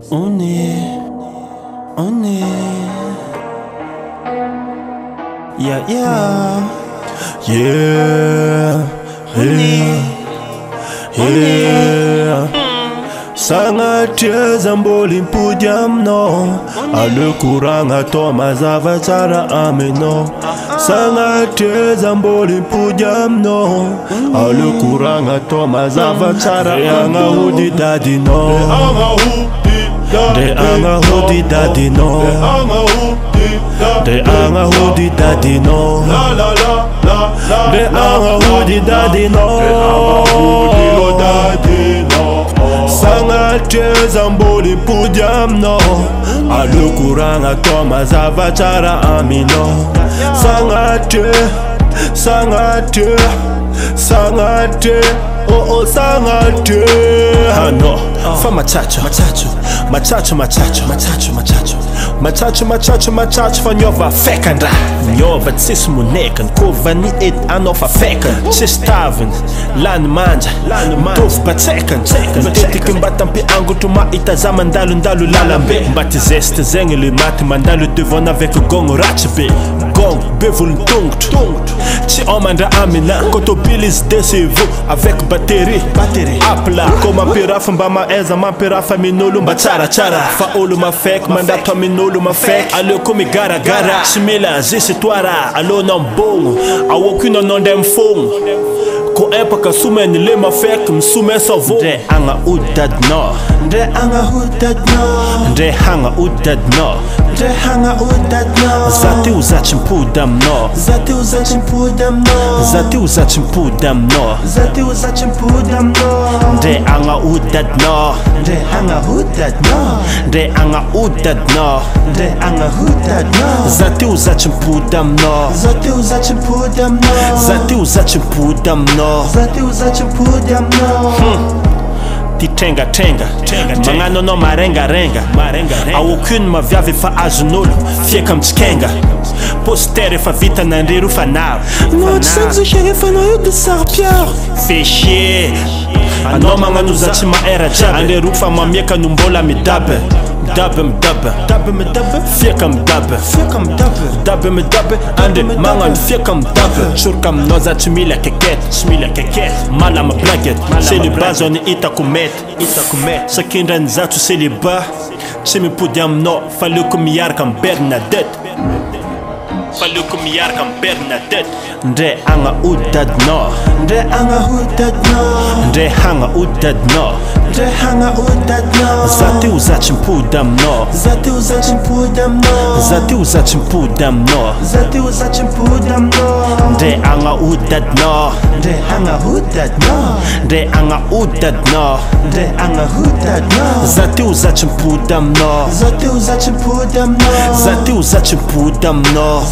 On est, yeah, yeah, yeah, yeah. Sangatia zamboli mpudiamno, ale kuranga toma zavatara ameno. Sangatia zamboli mpudiamno, ale kuranga toma zavatara anga hudi daddy no. De anga hudi daddy no. De anga hudi daddy no. De anga hudi daddy no. Sangatia zamboli mpudiamno, ale kuranga toma zavatara amino. Sangatia, oh sangatia. No, fa machacho, fa njova fekandra. Njova tsis munekan, kova ni et anofa fekan. Chistaven, lan manja, tof batsekan. Batetikin batampi ango tuma itazama ndalu lalambe. Mbati zeste zengeli mati mandalu devon avec gong ratchebe. Gong, bevul tungt. Chi omanda amina, koto bilis décevant avec batterie. Apla, koma piraf mbama eza ma pirafa minulu mbachara. Fa olu ma fek, mandato minulu ma fek. Alo komi gara. Chimila zisi twara, alo nambong. Awokuna non dem fong. Ko empa ka sume ni le ma fek, msume savo. Nde anga udad no. Nde hanga udad no. Zati uzachimpudam no. Nde anga udad no. Zati uzachimpudam no. Tenga mangano no marenga awokun ma viave fa azunolo fieka mtskenga postere fa vita nanderu fa nao no tsanzo chere fa no de sarpia fait chier ano mangano zati ma era jab anderu fa mamieka numbola midabe fieka mdabe ande mangan fieka mdabe churkam no zati mila keket mala ma blaget celibat zoni itakumet sakindra nzatu celibat chimi pudiam no fallu kumiyar kam Bernadette. Nde anga udad no. Zati uzachimpudam no. Nde anga udad no. Zati uzachimpudam no.